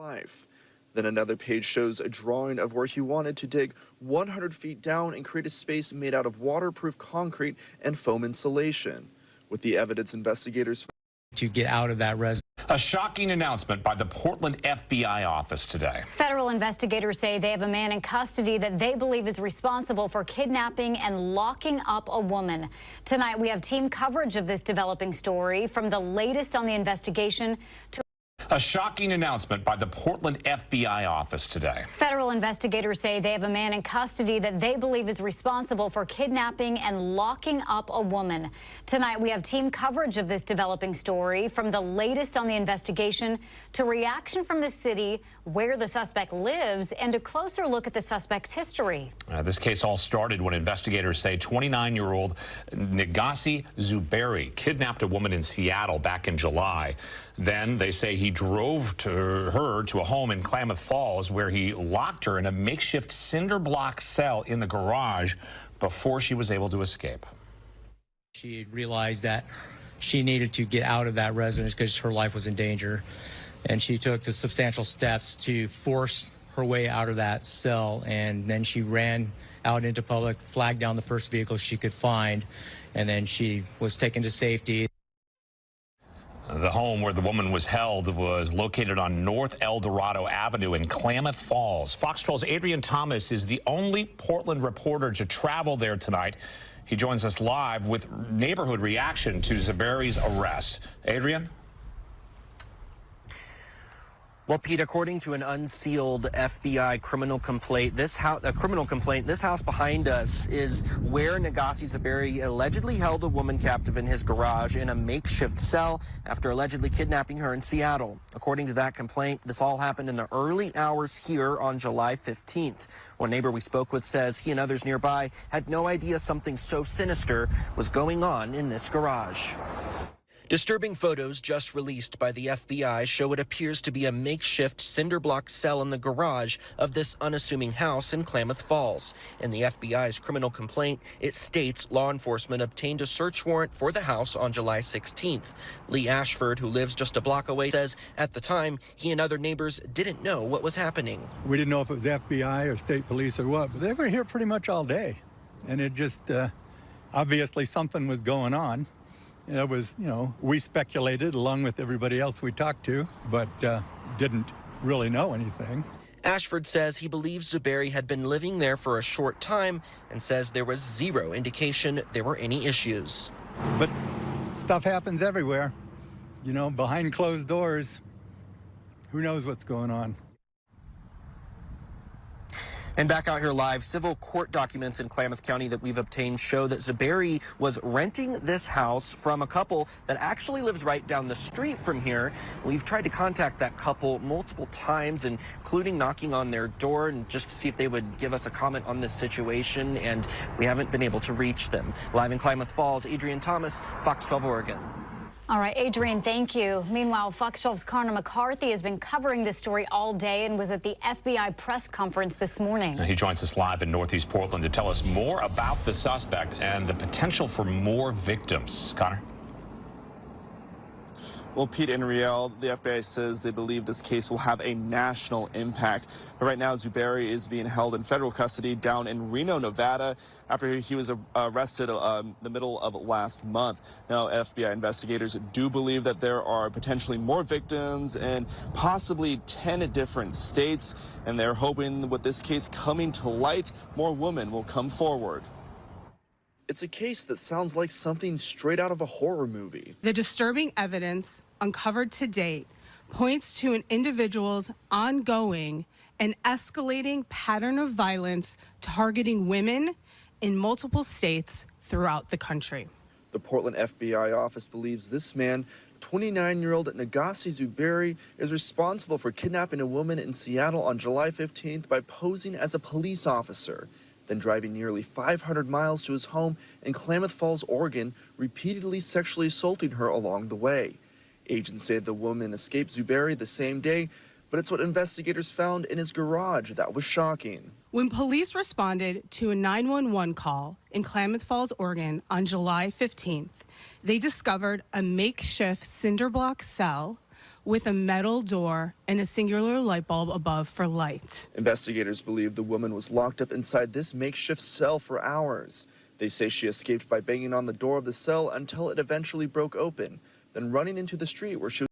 life. Then another page shows a drawing of where he wanted to dig 100 feet down and create a space made out of waterproof concrete and foam insulation. With the evidence, investigators to get out of that residence. A shocking announcement by the Portland FBI office today. Federal investigators say they have a man in custody that they believe is responsible for kidnapping and locking up a woman. Tonight, we have team coverage of this developing story, from the latest on the investigation to a shocking announcement by the Portland FBI office today. Federal investigators say they have a man in custody that they believe is responsible for kidnapping and locking up a woman. Tonight, we have team coverage of this developing story, from the latest on the investigation to reaction from the city, where the suspect lives, and a closer look at the suspect's history. This case all started when investigators say 29-year-old Negasi Zuberi kidnapped a woman in Seattle back in July. Then they say he drove her to a home in Klamath Falls, where he locked her in a makeshift cinder block cell in the garage before she was able to escape. She realized that she needed to get out of that residence because her life was in danger, and she took the substantial steps to force her way out of that cell. And then she ran out into public, flagged down the first vehicle she could find, and then she was taken to safety. The home where the woman was held was located on North El Dorado Avenue in Klamath Falls. Fox 12's Adrian Thomas is the only Portland reporter to travel there tonight. He joins us live with neighborhood reaction to Zuberi's arrest. Adrian? Well, Pete, according to an unsealed FBI criminal complaint, this house behind us is where Negasi Zuberi allegedly held a woman captive in his garage in a makeshift cell after allegedly kidnapping her in Seattle. According to that complaint, this all happened in the early hours here on July 15th. One neighbor we spoke with says he and others nearby had no idea something so sinister was going on in this garage. Disturbing photos just released by the FBI show what appears to be a makeshift cinder block cell in the garage of this unassuming house in Klamath Falls. In the FBI's criminal complaint, it states law enforcement obtained a search warrant for the house on July 16th. Lee Ashford, who lives just a block away, says at the time he and other neighbors didn't know what was happening. We didn't know if it was FBI or state police or what, but they were here pretty much all day. And it just, obviously something was going on. It was, we speculated along with everybody else we talked to, but didn't really know anything. Ashford says he believes Zuberi had been living there for a short time and says there was zero indication there were any issues. But stuff happens everywhere. Behind closed doors, who knows what's going on. And back out here live, civil court documents in Klamath County that we've obtained show that Zuberi was renting this house from a couple that actually lives right down the street from here. We've tried to contact that couple multiple times, including knocking on their door and just to see if they would give us a comment on this situation, and we haven't been able to reach them. Live in Klamath Falls, Adrian Thomas, Fox 12 Oregon. All right, Adrian, thank you. Meanwhile, Fox 12's Connor McCarthy has been covering this story all day and was at the FBI press conference this morning. He joins us live in Northeast Portland to tell us more about the suspect and the potential for more victims. Connor? Well, Pete and Riel, the FBI says they believe this case will have a national impact. But right now, Zuberi is being held in federal custody down in Reno, Nevada, after he was arrested the middle of last month. Now, FBI investigators do believe that there are potentially more victims in possibly 10 different states, and they're hoping with this case coming to light, more women will come forward. It's a case that sounds like something straight out of a horror movie. The disturbing evidence uncovered to date points to an individual's ongoing and escalating pattern of violence targeting women in multiple states throughout the country. The Portland FBI office believes this man, 29-year-old Negasi Zuberi, is responsible for kidnapping a woman in Seattle on July 15th by posing as a police officer, then driving nearly 500 miles to his home in Klamath Falls, Oregon, repeatedly sexually assaulting her along the way. Agents say the woman escaped Zuberi the same day, but it's what investigators found in his garage that was shocking. When police responded to a 911 call in Klamath Falls, Oregon on July 15th, they discovered a makeshift cinder block cell with a metal door and a singular light bulb above for light. Investigators believe the woman was locked up inside this makeshift cell for hours. They say she escaped by banging on the door of the cell until it eventually broke open, then running into the street where she was